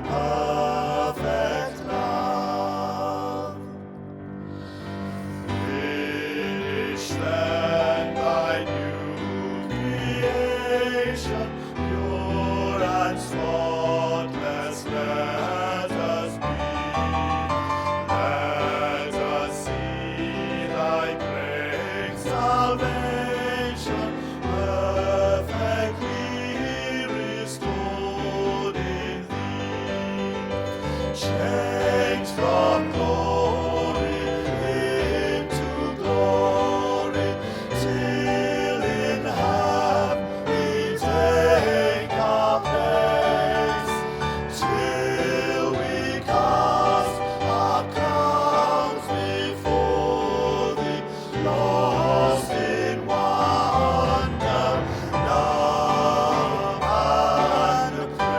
perfect love. Finish then thy new creation, pure and spotless let us be. Let us see thy great salvation, perfectly restored in thee. Changed from glory into glory, till in heaven we take our place, till we cast our crowns before thee, lost in wonder, love, and praise.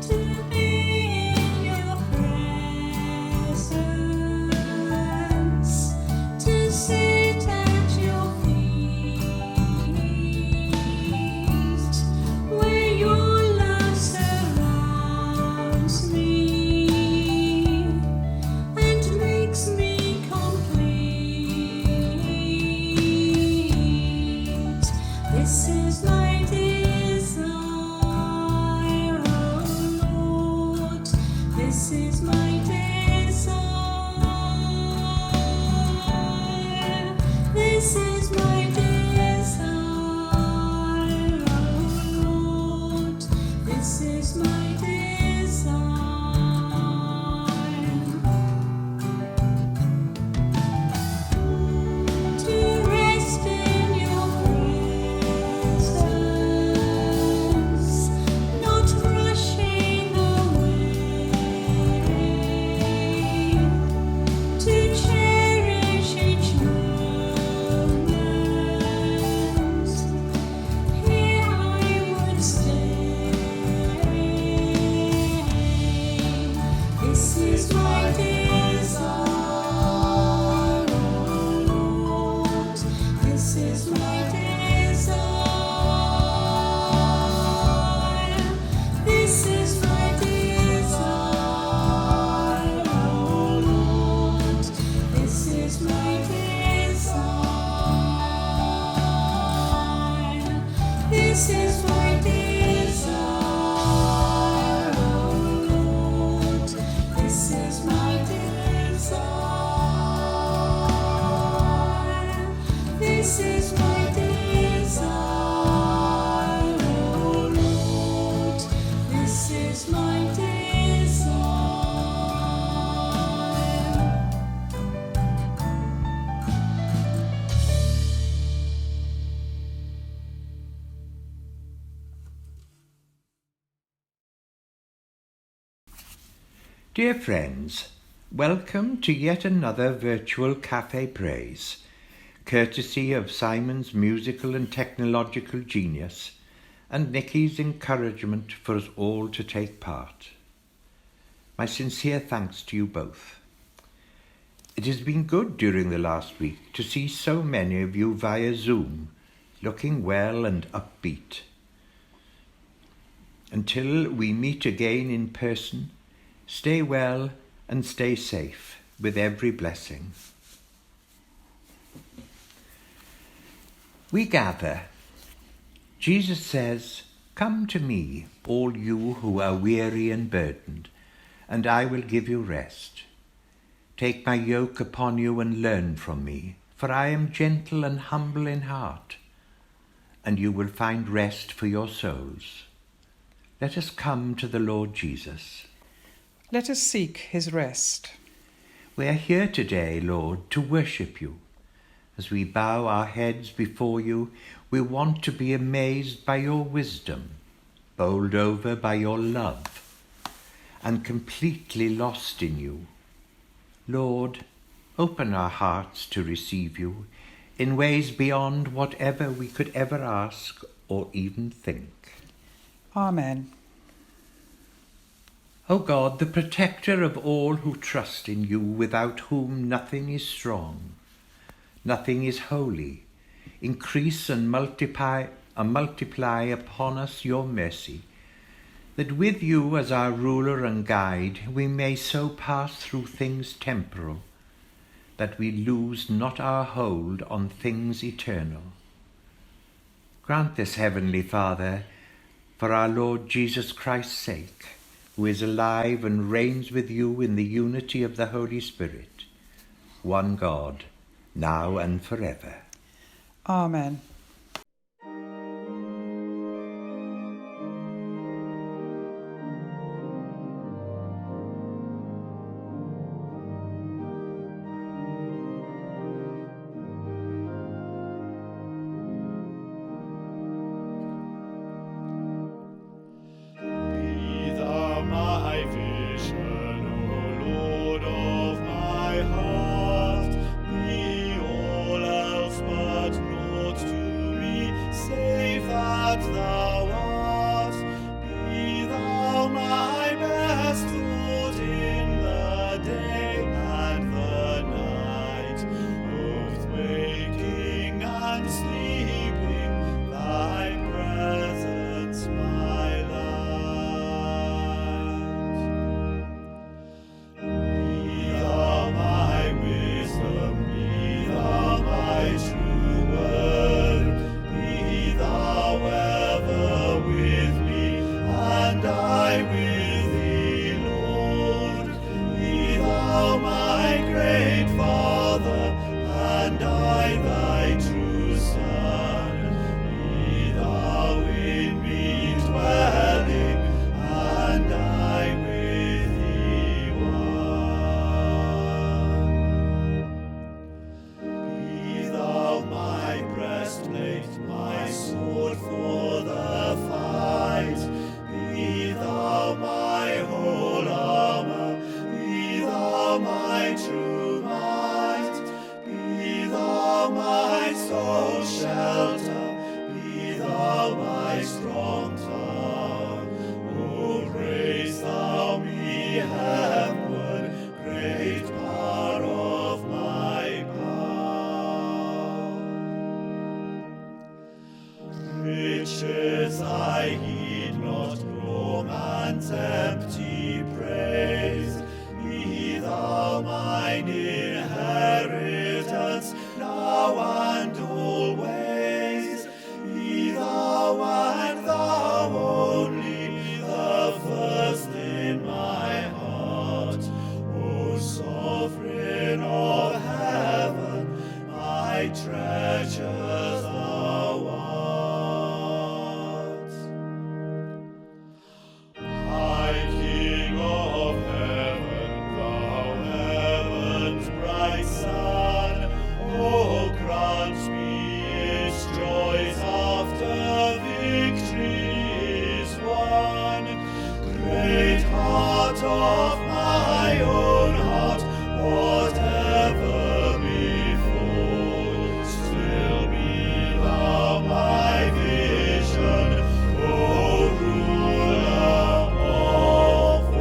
To be in your presence, to sit at your feet, where your love surrounds me and makes me complete. This is my desire, O Lord. This is my desire. This is my desire, O Lord. This is my desire. To rest in your presence, not rushing away. To cherish each moment. Here I would stay. This is my desire, O Lord. This is my desire. This is my desire, O Lord. This is my desire. This is my desire, O Lord. This is my desire. This is my desire, O Lord. This is my desire. Dear friends, welcome to yet another virtual Cafe Praise, courtesy of Simon's musical and technological genius and Nikki's encouragement for us all to take part. My sincere thanks to you both. It has been good during the last week to see so many of you via Zoom, looking well and upbeat. Until we meet again in person, stay well and stay safe with every blessing. We gather. Jesus says, "Come to me, all you who are weary and burdened, and I will give you rest. Take my yoke upon you and learn from me, for I am gentle and humble in heart, and you will find rest for your souls." Let us come to the Lord Jesus. Let us seek his rest. We are here today, Lord, to worship you. As we bow our heads before you, we want to be amazed by your wisdom, bowled over by your love, and completely lost in you. Lord, open our hearts to receive you, in ways beyond whatever we could ever ask or even think. Amen. O God, the protector of all who trust in you, without whom nothing is strong, nothing is holy, increase and multiply upon us your mercy, that with you as our ruler and guide we may so pass through things temporal, that we lose not our hold on things eternal. Grant this, Heavenly Father, for our Lord Jesus Christ's sake, who is alive and reigns with you in the unity of the Holy Spirit, one God, now and forever. Amen. Be thou my vision, O Lord of my heart. Be all else but naught to me, save that thou art. Be thou my best thought in the day and the night, both waking and sleeping, thy presence my light. Be thou my wisdom, be thou my true word, be thou ever with me, and I with thee, Lord. Be thou my great Father, and I thy true Son. Be thou in me dwelling, and I with thee one. Be thou my breastplate, my sword for the fight. Be thou my whole armor, be thou my true might. Be thou my sole shelter, be thou my strong tower. O raise thou me heavenward, great power of my power. Riches I heed not, romance empty praise. Be thou mine inheritance, now and always. Be thou and thou only, the first in my heart. O sovereign of heaven, my treasures thou art. High King of heaven, thou heaven's bright sun, oh, grant me its joys after victory is won. Great heart of my own heart, whatever befall, still be thou my vision, O ruler of all.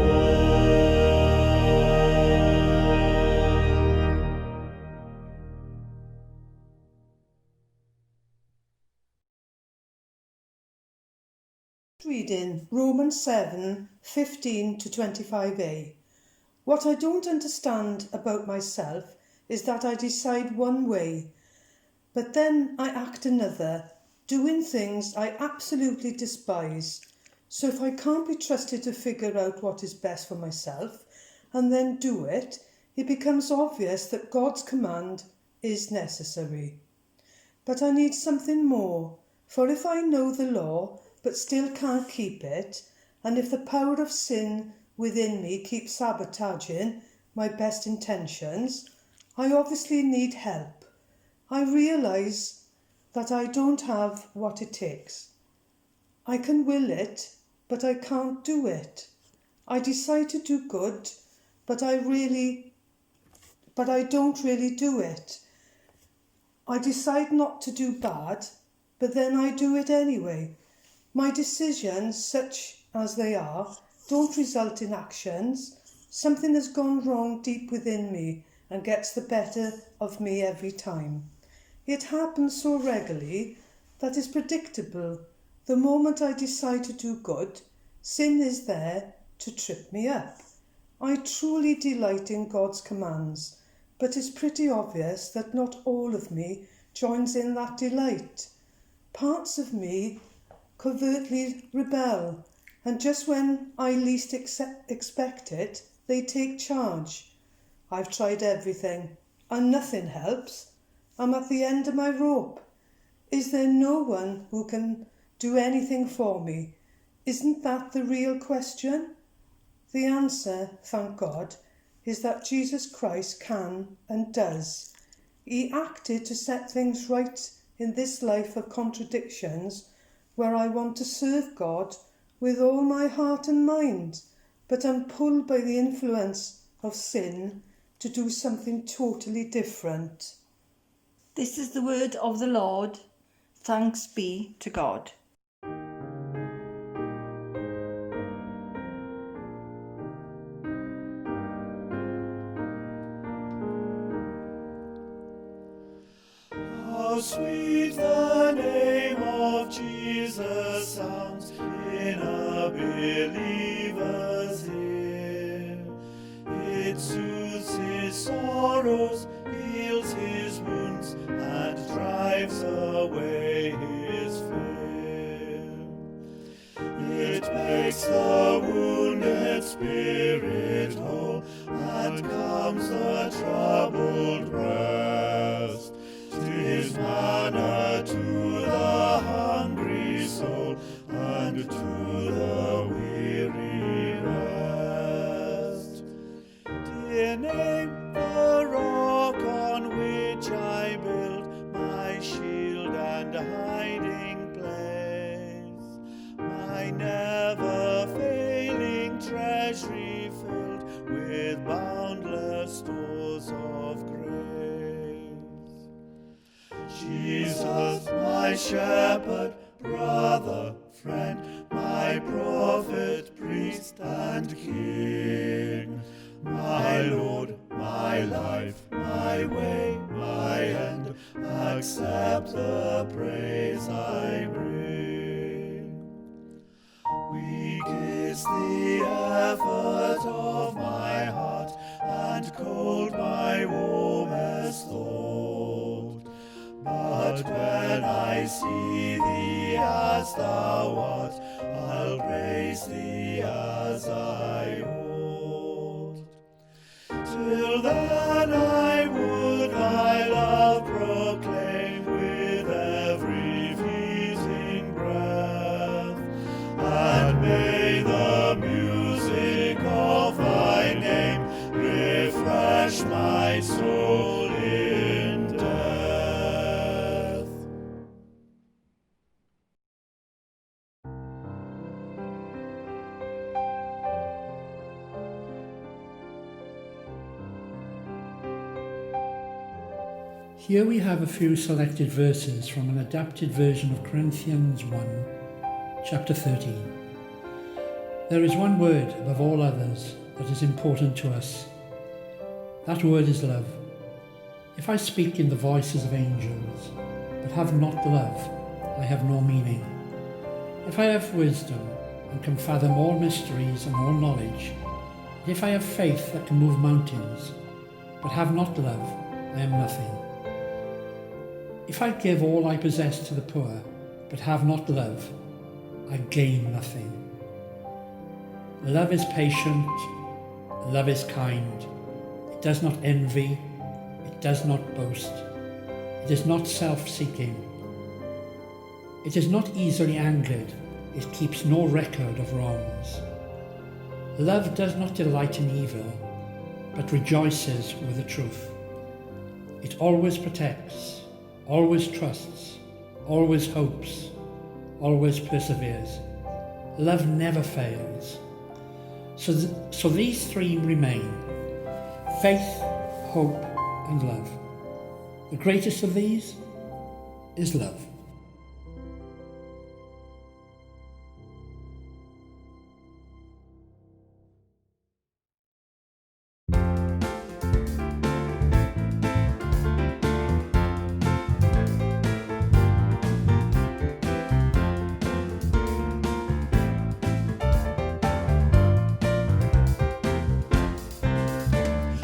Reading Romans 7:15 to 25a. What I don't understand about myself is that I decide one way, but then I act another, doing things I absolutely despise. So if I can't be trusted to figure out what is best for myself and then do it, it becomes obvious that God's command is necessary. But I need something more, for if I know the law but still can't keep it, and if the power of sin within me keeps sabotaging my best intentions, I obviously need help. I realise that I don't have what it takes. I can will it, but I can't do it. I decide to do good, but I don't really do it. I decide not to do bad, but then I do it anyway. My decisions, such as they are, don't result in actions. Something has gone wrong deep within me and gets the better of me every time. It happens so regularly that it's predictable. The moment I decide to do good, sin is there to trip me up. I truly delight in God's commands, but it's pretty obvious that not all of me joins in that delight. Parts of me covertly rebel, and just when I least expect it, they take charge. I've tried everything, and nothing helps. I'm at the end of my rope. Is there no one who can do anything for me? Isn't that the real question? The answer, thank God, is that Jesus Christ can and does. He acted to set things right in this life of contradictions, where I want to serve God with all my heart and mind, but I'm pulled by the influence of sin to do something totally different. This is the word of the Lord. Thanks be to God. How sweet the name of Jesus sounds in a believer's ear. It soothes his sorrows, heals his wounds, and drives away his fear. It makes the wounded spirit whole, and calms the troubled breast. 'Tis manna to the hungry soul, and to the weary rest. Dear name, the rock on which I build my shield and hiding place, my never-failing treasury filled with boundless stores of grace. Jesus, my shepherd, brother, friend, my prophet, priest, and king, my Lord, my life, my way, my end, accept the praise I bring. Weak is the effort of my heart, and cold my warmest thought. But when I see thee as thou art, I'll praise thee as I ought. Till then I would thy love proclaim with every fleeting breath, and may the music of thy name refresh my soul in death. Here we have a few selected verses from an adapted version of Corinthians 1, chapter 13. There is one word above all others that is important to us. That word is love. If I speak in the voices of angels, but have not love, I have no meaning. If I have wisdom and can fathom all mysteries and all knowledge, and if I have faith that can move mountains, but have not love, I am nothing. If I give all I possess to the poor, but have not love, I gain nothing. Love is patient, love is kind. It does not envy, it does not boast. It is not self-seeking. It is not easily angered, it keeps no record of wrongs. Love does not delight in evil, but rejoices with the truth. It always protects, always trusts, always hopes, always perseveres. Love never fails. So these three remain: faith, hope, and love. The greatest of these is love.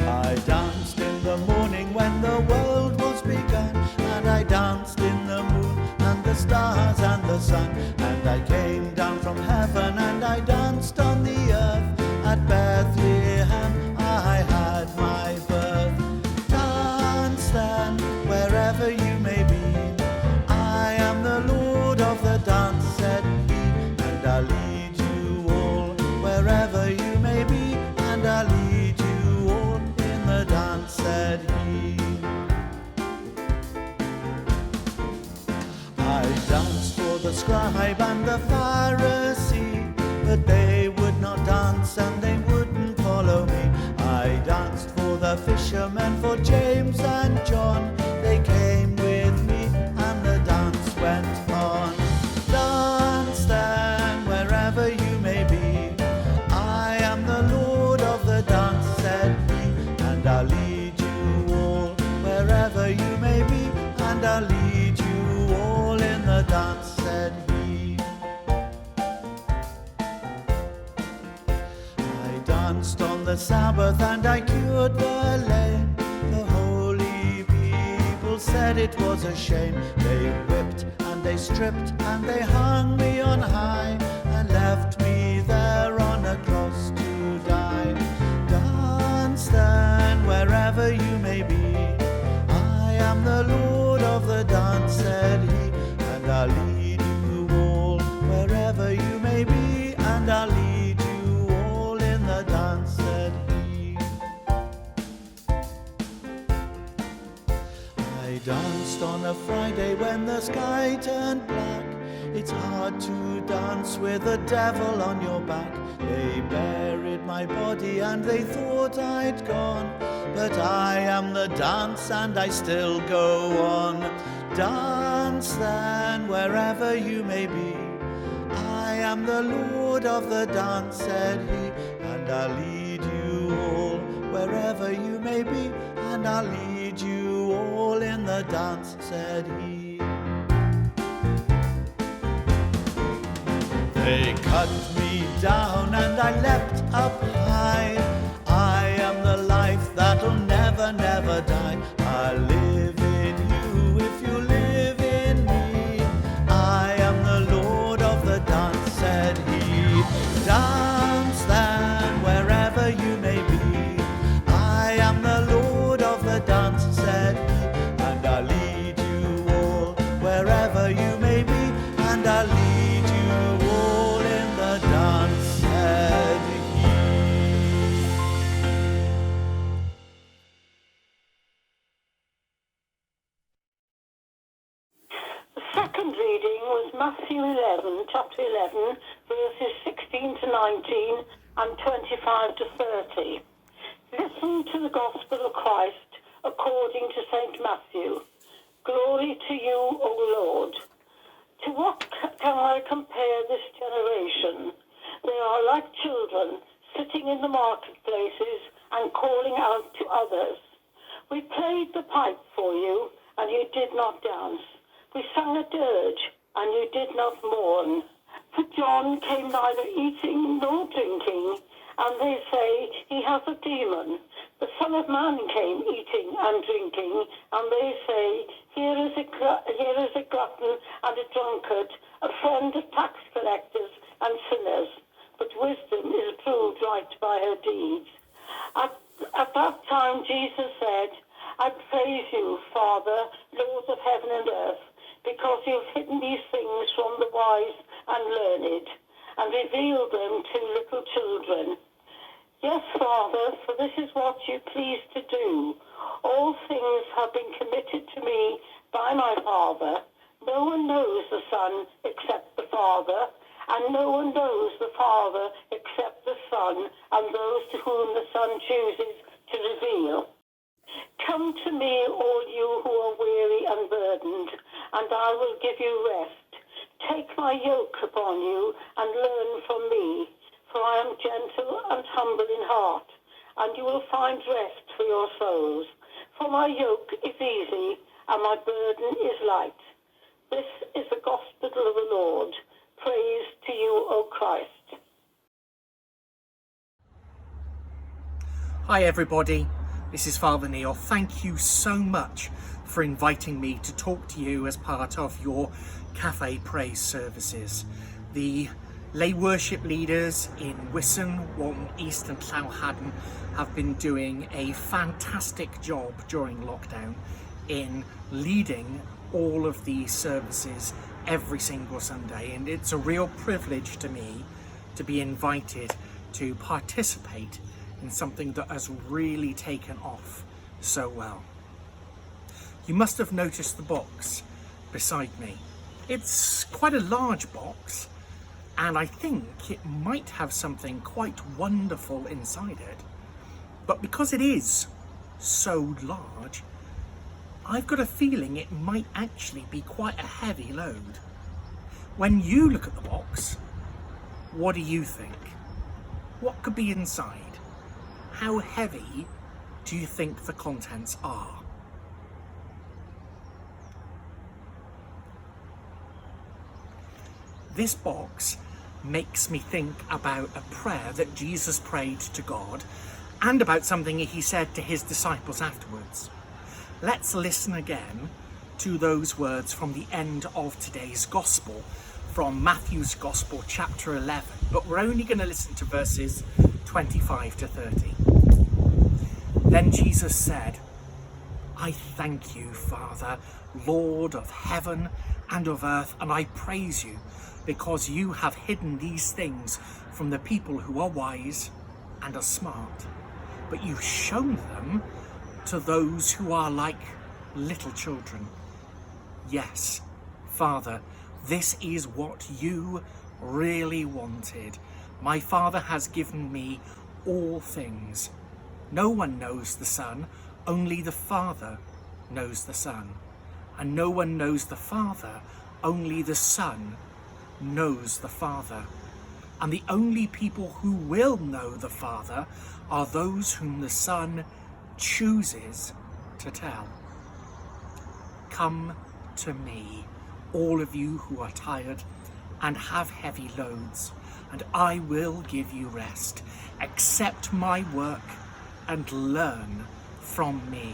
I danced in the morning when the world was begun, and I danced in the moon and the stars and the sun, and I came down from heaven and I danced on the earth. At Bethlehem I had my birth. Dance then, wherever you may be. I am the Lord of the dance, said he, and I'll lead you all wherever you may be, and I'll lead you all in the dance, said he. I danced for the scribe and the Pharisee, but they would not dance and they wouldn't follow me. I danced for the fishermen, for James and John. They came with me and the dance went on. Dance then, wherever you may be. I am the Lord of the dance, said he, and I'll lead you all wherever you may be, and I'll lead you all in the dance, said he. I danced on the Sabbath and I cured the lame. The holy people said it was a shame. They whipped and they stripped and they hung me on high and left me there on a cross to die. Dance then, wherever you may be. I am the Lord of the dance, said he, and I'll lead you all wherever you may be, and I'll lead you all in the dance, said he. I danced on a Friday when the sky turned black. It's hard to dance with the devil on your back. They buried my body and they thought I'd gone, but I am the dance and I still go on. Dance then, wherever you may be. I am the Lord of the dance, said he, and I'll lead you all wherever you may be, and I'll lead you all in the dance, said he. They cut me down and I leapt up high. I am the life that'll never, never die. I live in you if you live in me. I am the Lord of the dance, said he. Dance then, wherever you may be. I am the Lord of the dance, said he, and I'll lead you all wherever you may be, and I'll lead you all in the dance, said he. The second reading was Matthew 11, chapter 11, verses 16 to 19 and 25 to 30. Listen to the gospel of Christ according to St. Matthew. Glory to you, O Lord. To what can I compare this generation? They are like children sitting in the marketplaces and calling out to others. We played the pipe for you, and you did not dance. We sang a dirge, and you did not mourn. For John came neither eating nor drinking, and they say he has a demon. The Son of Man came eating and drinking, and they say, here is a glutton and a drunkard, a friend of tax collectors and sinners. But wisdom is proved right by her deeds. At that time Jesus said, I praise you, Father, Lord of heaven and earth, because you've hidden these things from the wise and learned, and revealed them to little children. Yes, Father, for this is what you pleased to do. All things have been committed to me by my Father. No one knows the Son except the Father, and no one knows the Father except the Son, and those to whom the Son chooses to reveal. Come to me, all you who are weary and burdened, and I will give you rest. Take my yoke upon you and learn from me, for I am gentle and humble in heart, and you will find rest for your souls. For my yoke is easy and my burden is light. This is the gospel of the Lord. Praise to you, O Christ. Hi everybody, this is Father Neil. Thank you so much for inviting me to talk to you as part of your Cafe Praise services. The lay worship leaders in Wisson, Walton East and Llaw Haddon have been doing a fantastic job during lockdown in leading all of these services every single Sunday, and it's a real privilege to me to be invited to participate in something that has really taken off so well. You must have noticed the box beside me. It's quite a large box, and I think it might have something quite wonderful inside it. But because it is so large, I've got a feeling it might actually be quite a heavy load. When you look at the box, what do you think? What could be inside? How heavy do you think the contents are? This box makes me think about a prayer that Jesus prayed to God and about something he said to his disciples afterwards. Let's listen again to those words from the end of today's Gospel, from Matthew's Gospel, chapter 11, but we're only going to listen to verses 25 to 30. Then Jesus said, I thank you, Father, Lord of heaven and of earth, and I praise you because you have hidden these things from the people who are wise and are smart, but you've shown them to those who are like little children. Yes, Father, this is what you really wanted. My Father has given me all things. No one knows the Son, only the Father knows the Son. And no one knows the Father, only the Son knows the Father. And the only people who will know the Father are those whom the Son chooses to tell. Come to me, all of you who are tired and have heavy loads, and I will give you rest. Accept my work and learn from me,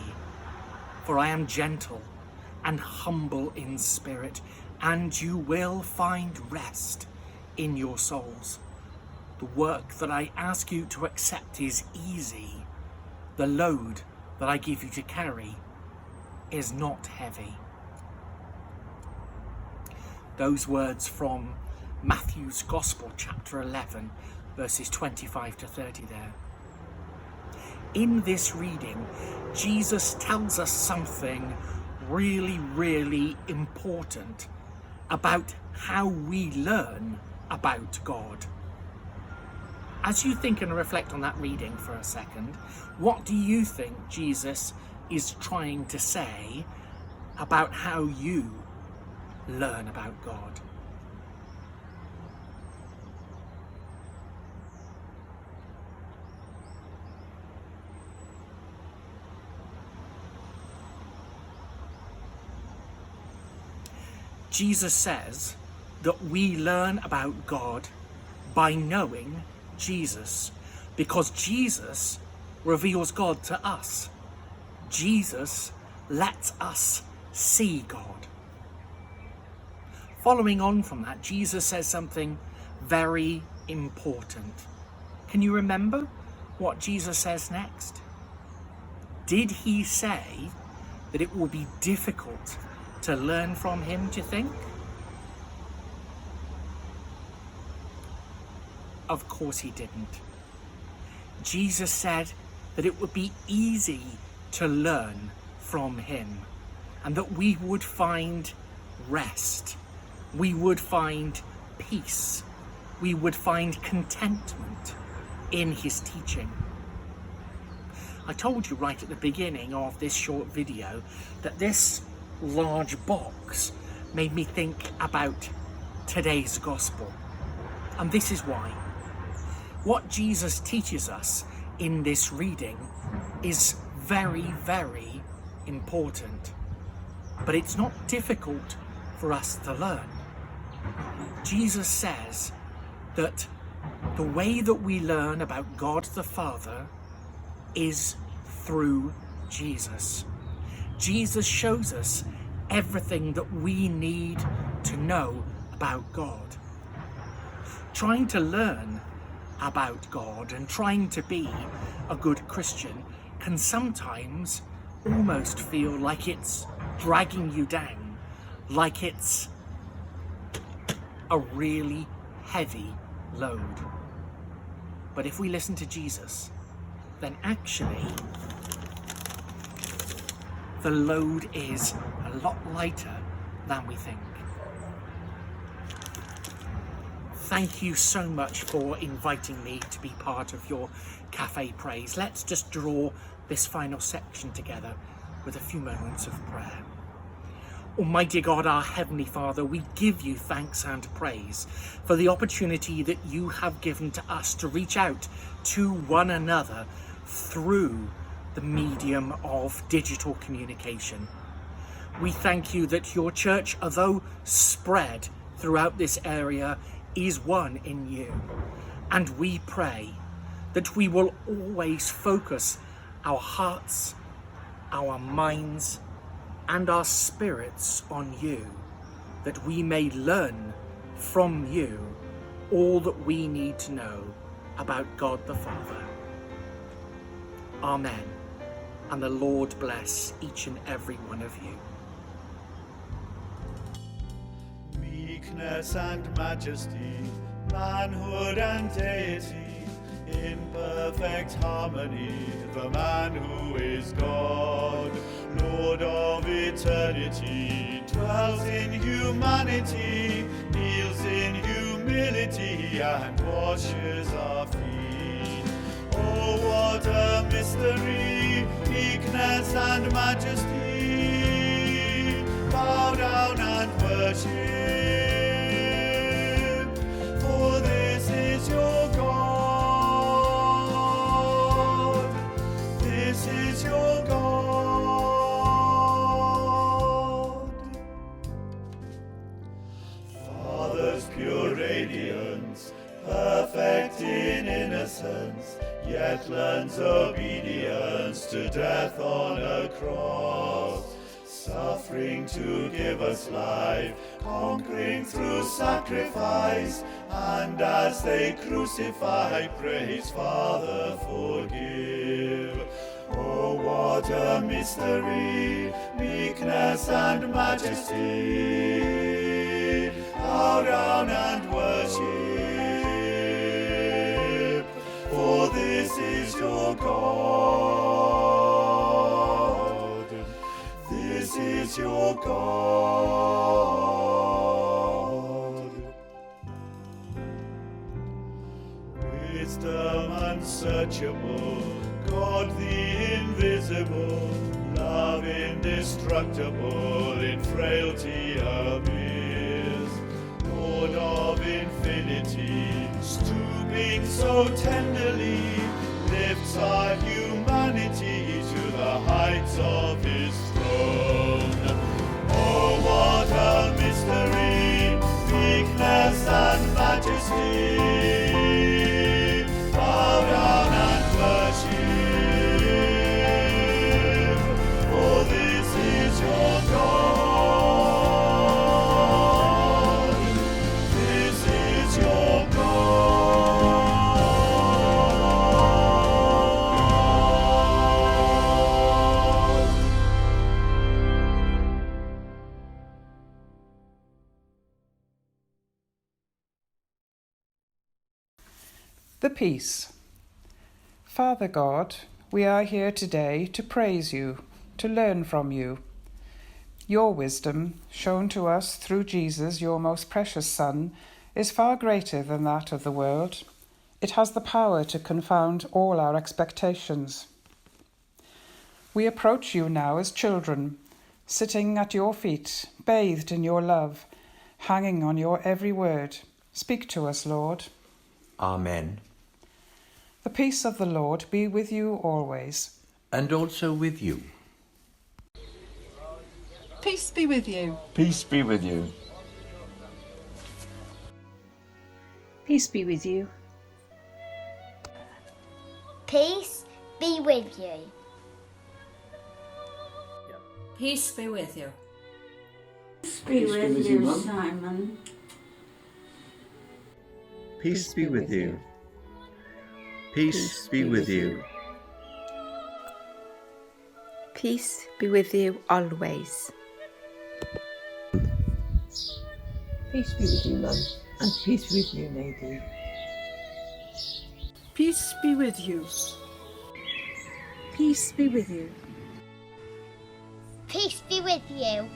for I am gentle and humble in spirit, and you will find rest in your souls. The work that I ask you to accept is easy. The load that I give you to carry is not heavy. Those words from Matthew's Gospel, chapter 11, verses 25 to 30 there. In this reading, Jesus tells us something really, really important about how we learn about God. As you think and reflect on that reading for a second, what do you think Jesus is trying to say about how you learn about God? Jesus says that we learn about God by knowing Jesus, because Jesus reveals God to us. Jesus lets us see God. Following on from that, Jesus says something very important. Can you remember what Jesus says next? Did he say that it will be difficult to learn from him, do you think? Of course he didn't. Jesus said that it would be easy to learn from him, and that we would find rest, we would find peace, we would find contentment in his teaching. I told you right at the beginning of this short video that this large box made me think about today's gospel. And this is why. What Jesus teaches us in this reading is very, very important. But it's not difficult for us to learn. Jesus says that the way that we learn about God the Father is through Jesus. Jesus shows us everything that we need to know about God. Trying to learn about God and trying to be a good Christian can sometimes almost feel like it's dragging you down, like it's a really heavy load. But if we listen to Jesus, then actually the load is a lot lighter than we think. Thank you so much for inviting me to be part of your Cafe Praise. Let's just draw this final section together with a few moments of prayer. Almighty God, our Heavenly Father, we give you thanks and praise for the opportunity that you have given to us to reach out to one another through the medium of digital communication. We thank you that your church, although spread throughout this area, is one in you. And we pray that we will always focus our hearts, our minds, and our spirits on you, that we may learn from you all that we need to know about God the Father. Amen. And the Lord bless each and every one of you. Meekness and majesty, manhood and deity, in perfect harmony, the man who is God, Lord of eternity, dwells in humanity, kneels in humility, and washes our feet. Oh, what a mystery, meekness and majesty, bow down and worship, for this is your God. This is your God. Father's pure radiance, perfect in innocence, yet lends obedience to death on a cross, suffering to give us life, conquering through sacrifice, and as they crucify, praise, Father, forgive. Oh, what a mystery, meekness and majesty, bow down and worship, for this is your God. This is your God. Wisdom unsearchable, God the invisible, love indestructible, in frailty abyss, Lord of infinity, stooping so tenderly, lifts our humanity to the heights of his throne. Oh, what a mystery, meekness and majesty, bow down and worship, for this is your God. This is your God. The Peace. Father God, we are here today to praise you, to learn from you. Your wisdom, shown to us through Jesus, your most precious Son, is far greater than that of the world. It has the power to confound all our expectations. We approach you now as children, sitting at your feet, bathed in your love, hanging on your every word. Speak to us, Lord. Amen. The peace of the Lord be with you always. And also with you. Peace be with you. Peace be with you. Peace be with you. Peace be with you. Peace be with you. Peace be with you, Simon. Peace be with you. Peace be with you. Peace be with you always. Peace be with you, Mum, and peace with you, Nadine. Peace be with you. Peace be with you. Peace be with you.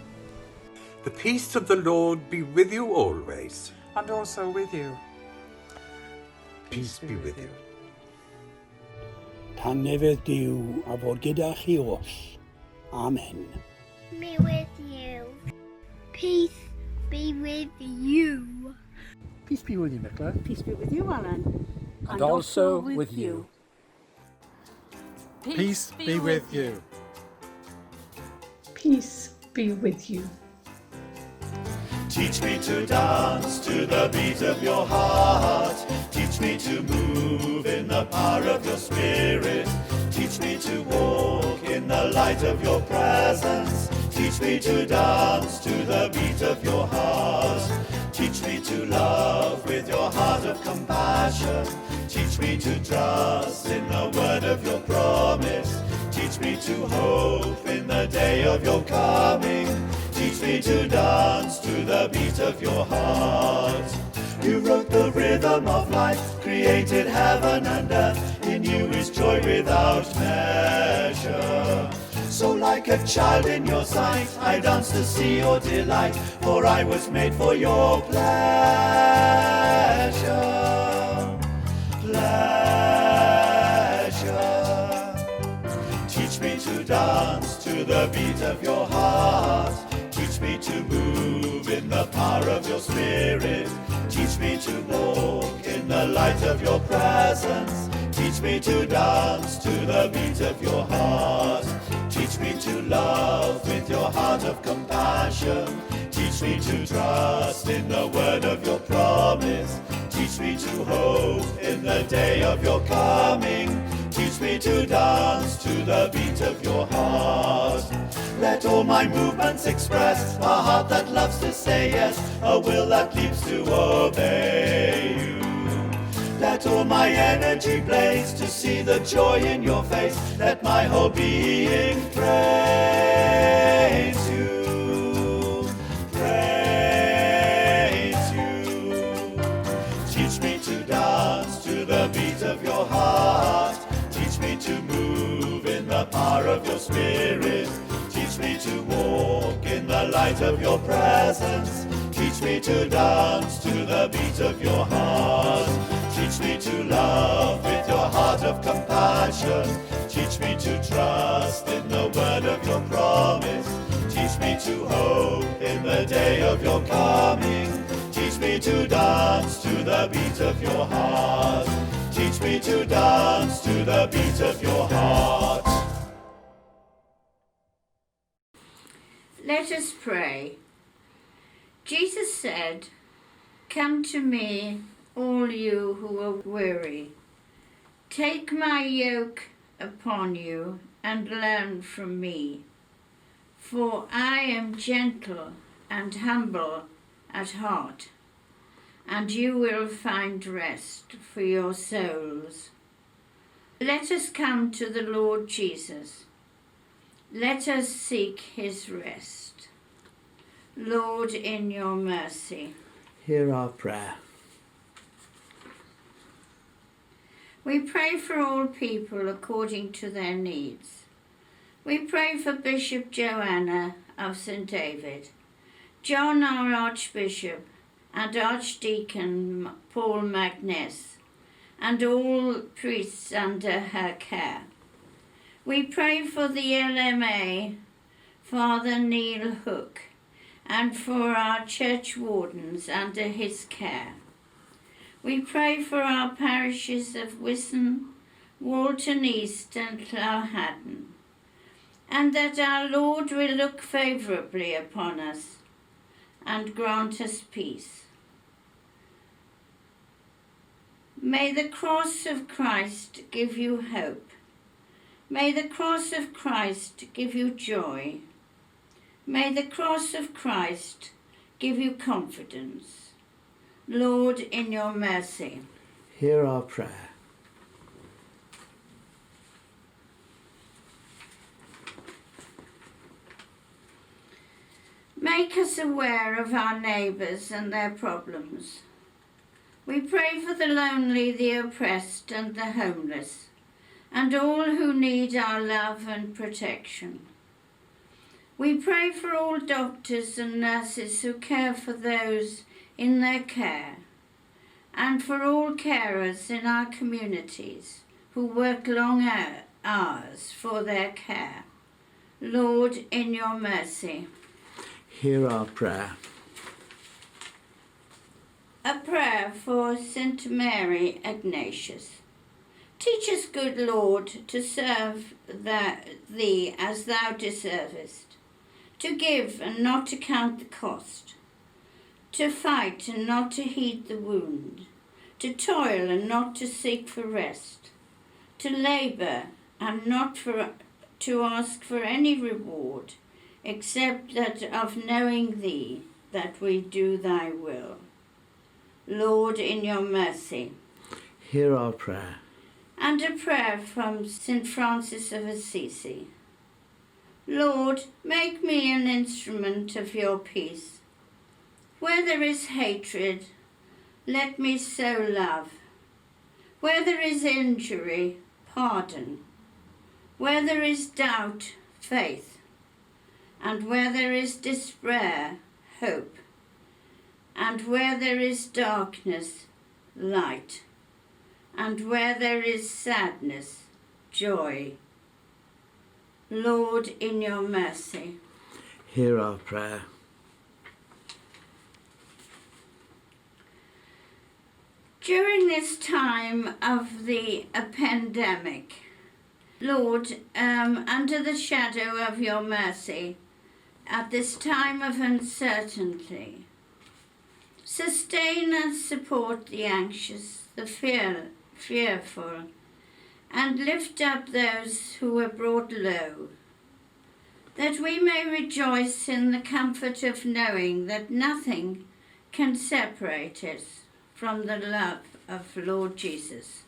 The peace of the Lord be with you always. And also with you. Peace be with you. Tanefydd Duw a fod gyda chi os. Amen. Be with you. Peace be with you. Peace be with you, Nicola. Peace be with you, Alan. And also with you. Peace be with you. Peace be with you. Teach me to dance to the beat of your heart. Teach me to move in the power of your spirit. Teach me to walk in the light of your presence. Teach me to dance to the beat of your heart. Teach me to love with your heart of compassion. Teach me to trust in the word of your promise. Teach me to hope in the day of your coming. Teach me to dance to the beat of your heart. You wrote the rhythm of life, created heaven and earth. In you is joy without measure. So like a child in your sight, I dance to see your delight, for I was made for your pleasure. Pleasure. Teach me to dance to the beat of your heart. Teach me to move in the power of your spirit. Teach me to walk in the light of your presence. Teach me to dance to the beat of your heart. Teach me to love with your heart of compassion. Teach me to trust in the word of your promise. Teach me to hope in the day of your coming. Teach me to dance to the beat of your heart. Let all my movements express a heart that loves to say yes, a will that leaps to obey you. Let all my energy blaze to see the joy in your face. Let my whole being praise you. Praise you. Teach me to dance to the beat of your heart. Teach me to move in the power of your spirit. Teach me to walk in the light of your presence. Teach me to dance to the beat of your heart. Teach me to love with your heart of compassion. Teach me to trust in the word of your promise. Teach me to hope in the day of your coming. Teach me to dance to the beat of your heart. Teach me to dance to the beat of your heart. Let us pray. Jesus said, "Come to me, all you who are weary. Take my yoke upon you and learn from me. For I am gentle and humble at heart, and you will find rest for your souls." Let us come to the Lord Jesus. Let us seek his rest. Lord, in your mercy, Hear our prayer. we pray for all people according to their needs. We pray for Bishop Joanna of St. David, John our Archbishop, and Archdeacon Paul Magnus, and all priests under her care. We pray for the LMA, Father Neil Hook, and for our church wardens under his care. We pray for our parishes of Wisson, Walton East and Clowhaddon, and that our Lord will look favourably upon us and grant us peace. May the cross of Christ give you hope. May the cross of Christ give you joy. May the cross of Christ give you confidence. Lord, in your mercy, Hear our prayer. make us aware of our neighbours and their problems. We pray for the lonely, the oppressed and the homeless, and all who need our love and protection. We pray for all doctors and nurses who care for those in their care, and for all carers in our communities who work long hours for their care. Lord, in your mercy. Hear our prayer. A prayer for St. Mary Ignatius. Teach us, good Lord, to serve thee as thou deservest, to give and not to count the cost, to fight and not to heed the wound, to toil and not to seek for rest, to labour and not to ask for any reward, except that of knowing thee, that we do thy will. Lord, in your mercy. Hear our prayer. And a prayer from St. Francis of Assisi. Lord, make me an instrument of your peace. Where there is hatred, let me sow love. Where there is injury, pardon. Where there is doubt, faith. And where there is despair, hope. And where there is darkness, light. And where there is sadness, joy. Lord, in your mercy. Hear our prayer. During this time of the pandemic, Lord, under the shadow of your mercy, at this time of uncertainty, sustain and support the anxious, the fearful, and lift up those who are brought low, that we may rejoice in the comfort of knowing that nothing can separate us from the love of Lord Jesus.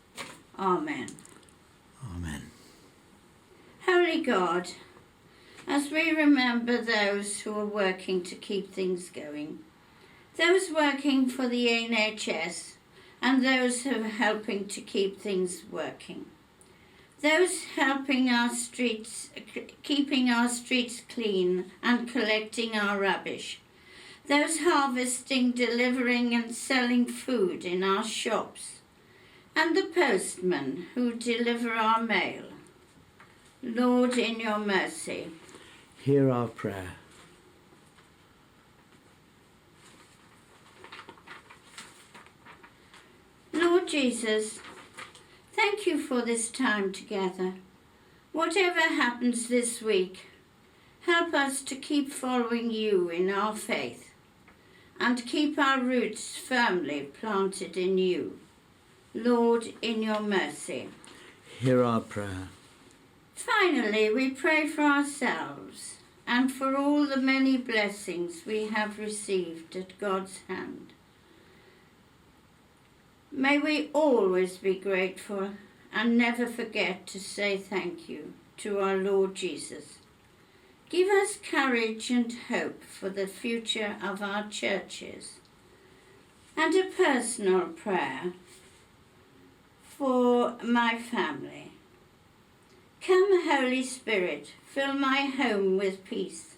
Amen. Amen. Holy God, as we remember those who are working to keep things going, those working for the NHS and those who are helping to keep things working, those helping our streets, keeping our streets clean and collecting our rubbish, those harvesting, delivering and selling food in our shops, and the postmen who deliver our mail. Lord, in your mercy. Hear our prayer. Lord Jesus, thank you for this time together. Whatever happens this week, help us to keep following you in our faith and keep our roots firmly planted in you. Lord, in your mercy. Hear our prayer. Finally, we pray for ourselves and for all the many blessings we have received at God's hand. May we always be grateful and never forget to say thank you to our Lord Jesus. Give us courage and hope for the future of our churches. And a personal prayer for my family. Come, Holy Spirit, fill my home with peace.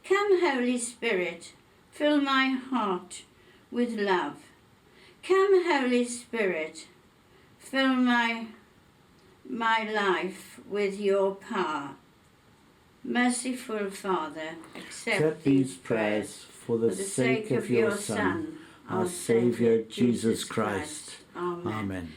Come, Holy Spirit, fill my heart with love. Come, Holy Spirit, fill my my life with your power. Merciful Father, accept these prayers for the sake of your Son, our Saviour Jesus Christ. Amen.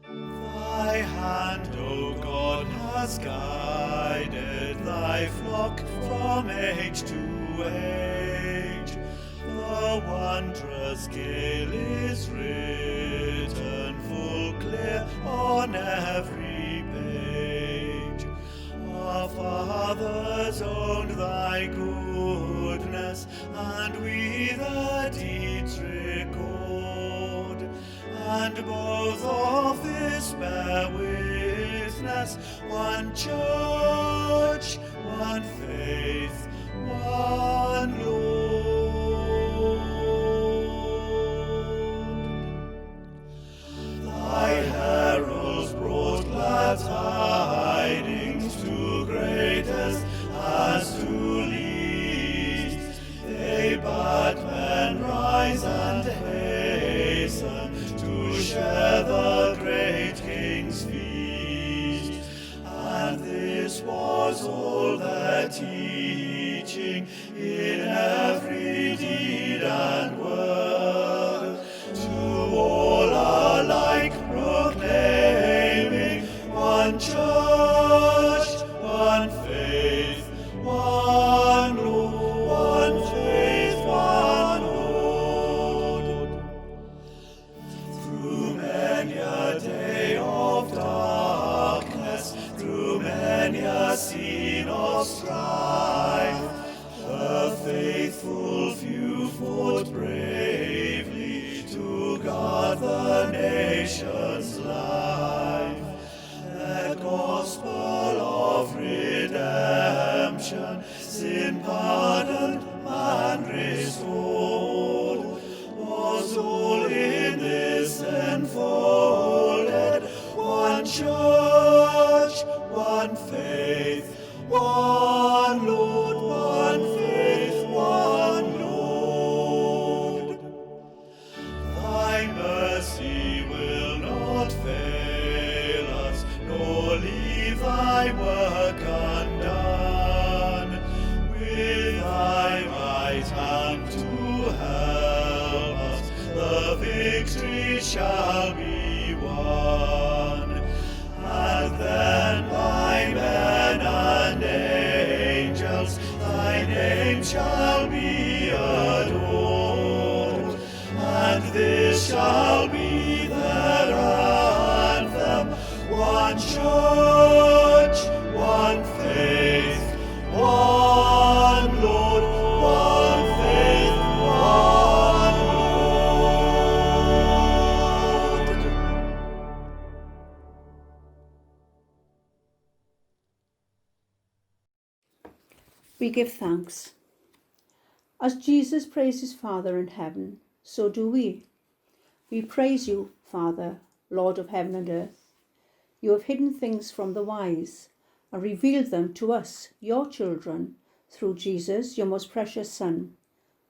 Thy hand, O God, has guided thy flock from age to age. The wondrous gale is written full clear on every page. Our fathers owned thy goodness, and we the deeds record. And both of this bear witness, one church, one faith, one Lord. Thy heralds brought glad tidings to greatest as to least. They bade men rise and hasten to share the great King's feast. And this was all their teaching in every deed and word, to all alike proclaiming one church, one faith, one Lord, one faith, one Lord. Through many a day of darkness, through many a scene of strife, the faithful few fought bravely to guard the nation's life. The gospel of redemption, sin pardoned, man restored, was all in this enfolded. One church, one faith, one Lord, one faith, one Lord. Thy mercy will not fail us, nor leave thy work undone. With thy right hand to help us, the victory shall be won. And then by men and angels thy name shall be adored. And this shall be their anthem, one church, one faith, one Lord, one faith, one Lord. We give thanks. As Jesus praised his Father in heaven, so do we. We praise you, Father, Lord of heaven and earth. You have hidden things from the wise and revealed them to us, your children, through Jesus, your most precious Son.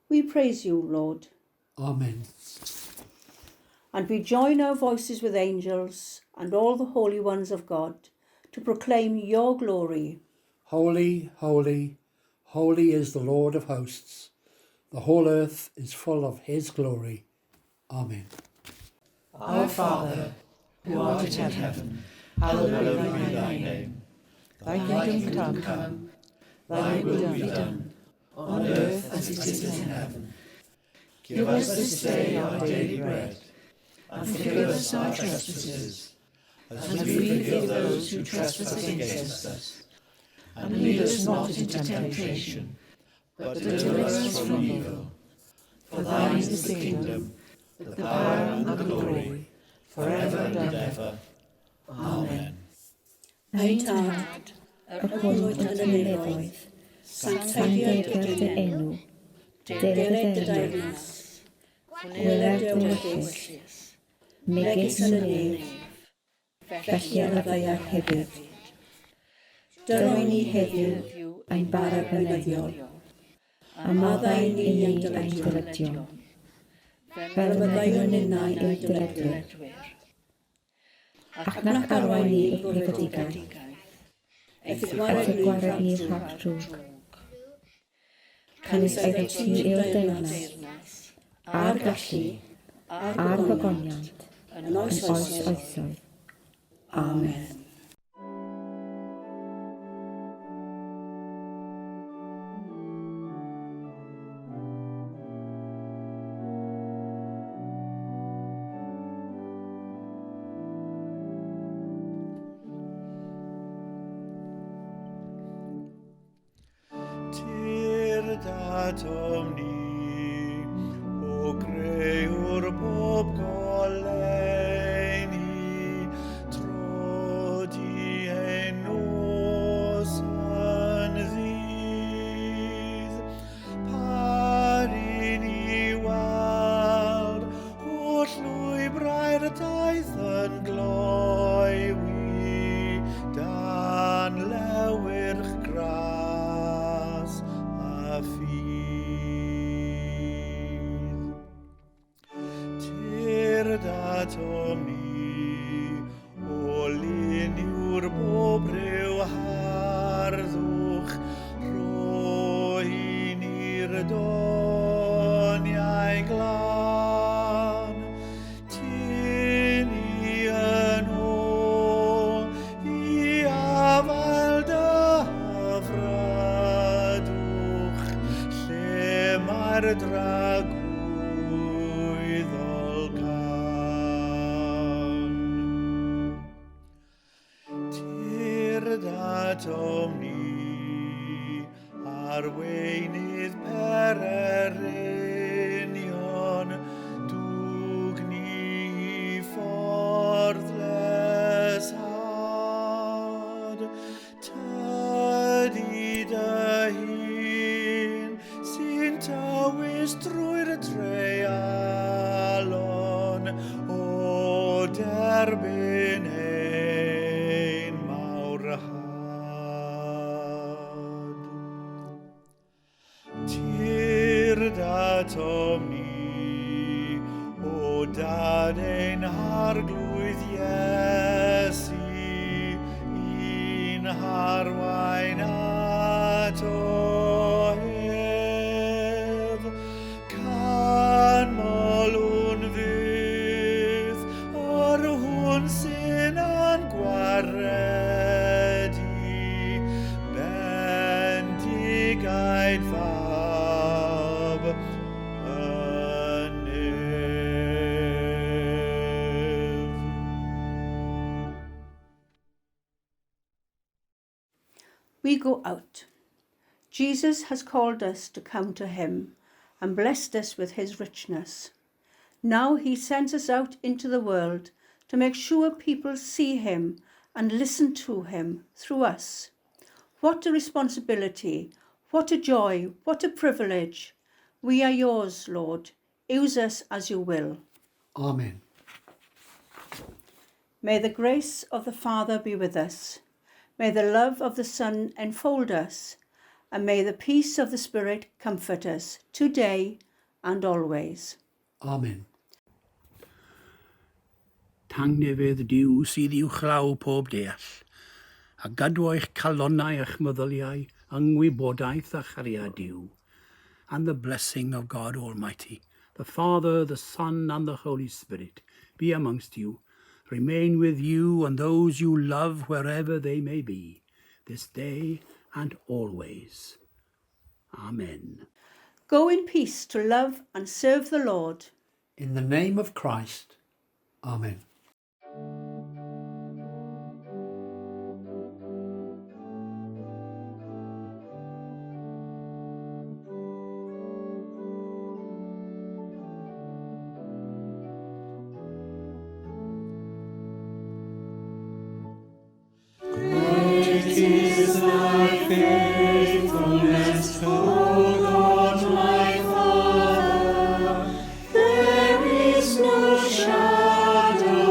We praise you, Lord. Amen. And we join our voices with angels and all the holy ones of God to proclaim your glory. Holy, holy, holy is the Lord of hosts. The whole earth is full of his glory. Amen. Our Father, who art in heaven, hallowed be thy name. Thy kingdom come, thy will be done, on earth as it is in heaven. Give us this day our daily bread, and forgive us our trespasses, as we forgive those who trespass against us. And lead us not into temptation, but deliver us from evil. For thine is the kingdom, the power and the glory, forever and ever. Amen. Ein tad, apwyd yn y nefoedd, sanctaidd dy enw, dered dy daenas, gweled dy wyllys, megis yn y nef, felly ar y ddeiar hefyd. Dylwn ni heddiw ein bara bynyddiol, a maddau ni ein dyledio, fel byddai'n unau i'w dyledwyr. Ac nac arwain ni i'r brifedigaeth, eith y gwared ni rhag drwg. Cynnes oedd ti i'w deyrnas, a'r gallu, a'r gogoniant, yn oes oesoedd. Amen. Datom ni, o greuwr bob goleni, trodi ein nos yn ddydd. Pari ni weld, o'r llwybrau'r daeth yn gloi wi, dan lewyrch gras a ffydd. Tir datom ni, o lun yw'r bob ryw harddwch, roi ni'r doniau glan. Tyn ni yn ôl i afael dyfrydwch, lle mae'r dragwydd olgan. Tir datom ni, arweinydd pererinion, dwg ni fforddles had. Tydi dy hun sy'n tywys drwy'r dreialon, o derbyn ein mawr had. Tir datom ni, o dad ein harglwydd Iesu, un harwain ato hef. Canmol o'n fydd, ar hwn sy'n yn gwaredu, bendigaid fab yn ef. We go out. Jesus has called us to come to him and blessed us with his richness. Now he sends us out into the world to make sure people see him and listen to him through us. What a responsibility, what a joy, what a privilege. We are yours, Lord. Use us as you will. Amen. May the grace of the Father be with us. May the love of the Son enfold us. And may the peace of the Spirit comfort us today and always. Amen. Tangnefydd Duw sydd i'w chlaw pob deall, a gadw eich calonnau eich meddyliau, yngwybodaeth a chariad Duw, and the blessing of God Almighty, the Father, the Son, and the Holy Spirit, be amongst you, remain with you and those you love wherever they may be, this day and always. Amen. Go in peace to love and serve the Lord. In the name of Christ. Amen. Great is thy faithfulness, O Lord my Father. There is no shadow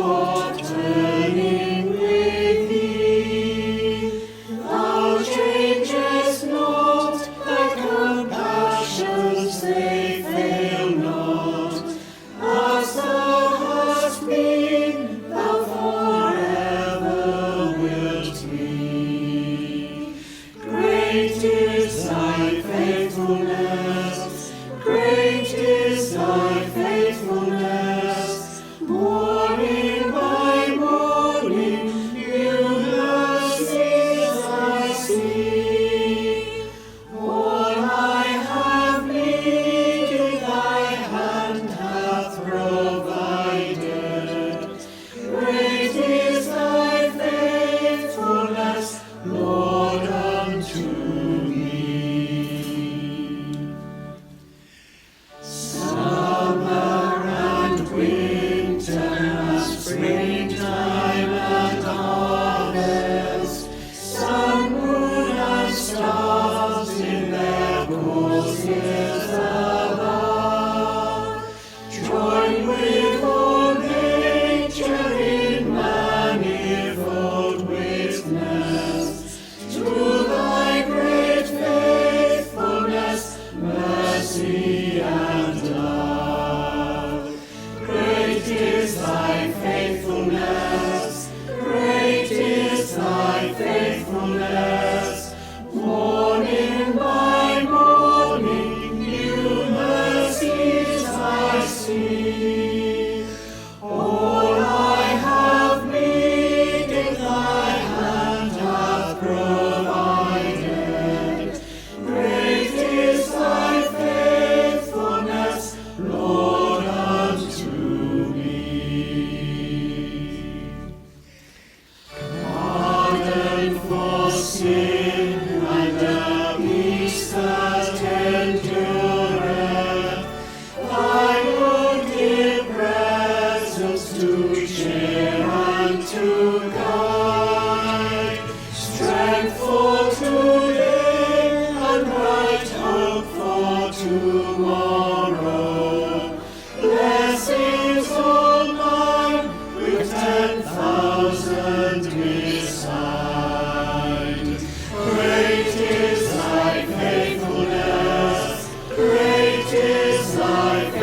life